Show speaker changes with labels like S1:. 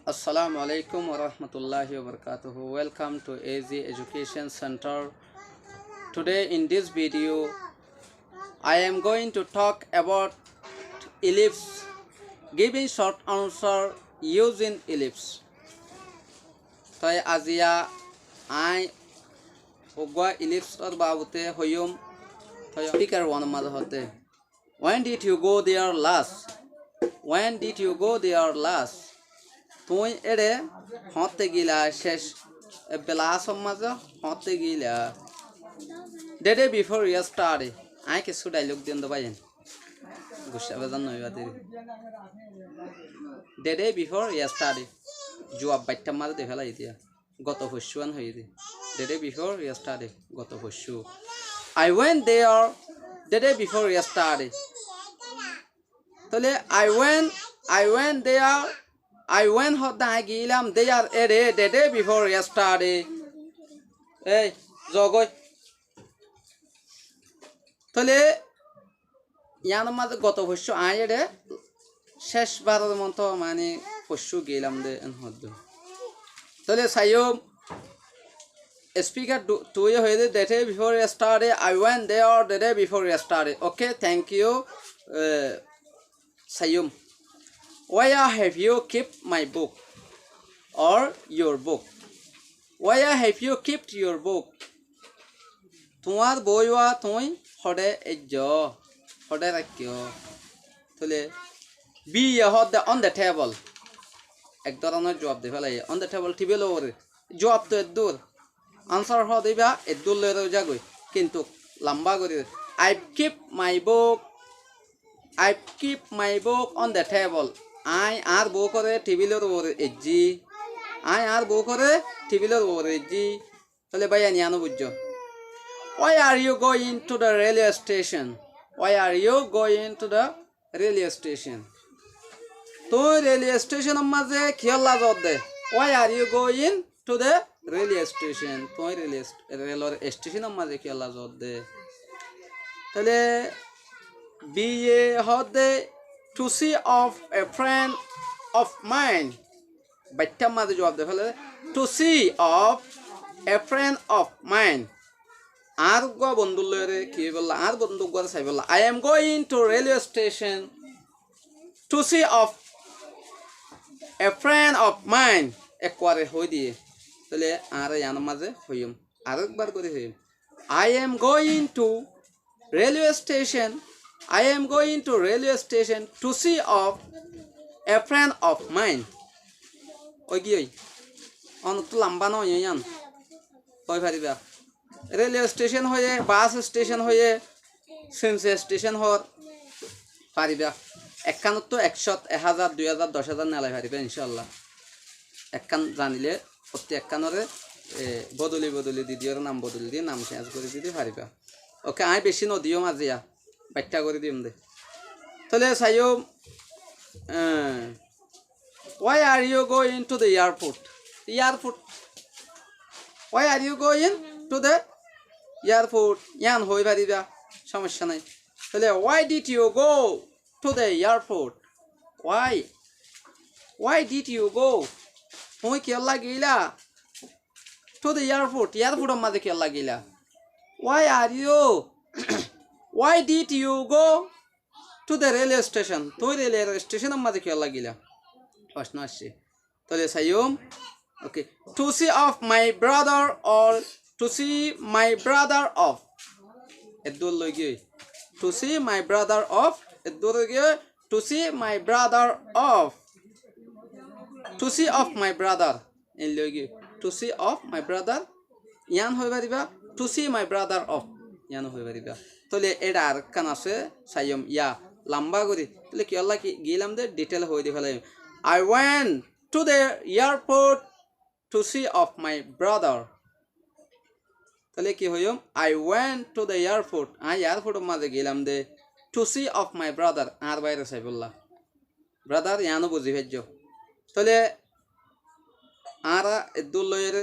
S1: Assalamu alaikum wa rahmatullahi wa barakatuhu. Welcome to AZ Education Center. Today in this video I am going to talk about ellipse, giving short answer using ellipse. Toy azia I ogwa ellipse or babute hoyum toy speaker one mother hote. When did you go there last? When did you go there last? তুই এড়ে হতে গিলা শেষ বেলা সমাজ হতে গিলা the day before yesterday I কিছু dialogue দিন দো ভাইন গুসা বাজান নই বাদে the day before yesterday জবাব বাইটা মার দে ফেলাই দিয়া গত পরশুন হই দি the day before yesterday গত পরশু I went there the day before yesterday তাহলে I went there I went hot gilam they are the day before yesterday. Hey, Zogo. Tole Yanamad got of show I de Shesh Barrow Monto Mani for shoe gilam de and hot. Tole Sayom a speaker to you the day before yesterday. I went there the day before yesterday. Okay, thank you, Sayum. Where have you kept my book or your book? Where have you kept your book? তোমার বইয়া তুই হডে এজো হডে রাখিও তলে B হদ on the table এক ধরনের জবাব দে ফেলাই অন দ্য টেবল টেবিল ওরে জবাব তো দূর আনসার হ দিবা দূর লয়ে যাগই কিন্তু লম্বা করে I keep my book on the table. I আর বউ করে টেবিলের উপরে এজি I আর বউ করে টেবিলের উপরে এজি তাহলে ভাই আনিয়ানো বুঝছো Why are you going to the railway station? Why are you going to the railway station? তুই রেলওয়ে স্টেশনের মাঝে খেলা জব দে Why are you going to the railway station? তুই রেলওয়ে স্টেশনের মাঝে খেলা জব দে তাহলে বিয়ে হদে to see of a friend of mine baita made jawab de fele to see of a friend of mine ar go bondhu lere ki bolla ar bondhu go sai bolla I am going to railway station to see of a friend of mine ekware hoy diye tale ar yan maje hoyum ar ekbar kore hoyum I am going to railway station I am going to railway station to see of a friend of mine. Ogi on to lamba no yan. Oi pariba. Railway station hoye, bus station hoye, sense station hor pariba. Ekkan to ekshot 1000 2000 10000 nalai pariba inshallah. Ekkan janile protti ekkanore bodoli didior naam bodoli di naam change kore didi pariba. Okay, I beshi no diyo mazia. Baita করে দিম দে তাহলে সাইও Why are you going to the airport? Why are you going to the airport? ইয়ান হই পারিবা সমস্যা নাই তাহলে Why did you go to the airport? Why did you go? তুই কি লাগিলা to the airport এর মাঝে কি লাগিলা Why are you Why did you go to the railway station? To the railway station amade kya lagila? First no ashe. Tole sayom. Okay. To see of my brother or to see my brother of. Edul logi. To see my brother of. Edul logi. To see my brother of. To see of my brother. In logi. To see of my brother. Yan hoy bariba. To see my brother of. Yan hoy bariba. তলে এডার কান আছে সাইয়ম ইয়া লম্বা করি তলে কি আল্লাহ কি গিলাম দে detail হই দি ফেলাই I went to the airport to see of my brother তলে কি হইম I went to the airport airport মাঝে গেলাম দে to see of my brother আর বাইরে সাইবুল্লাহ ব্রাদার ইয়ানো বুঝি ভেজ্জো তলে আরা দুল লয়ের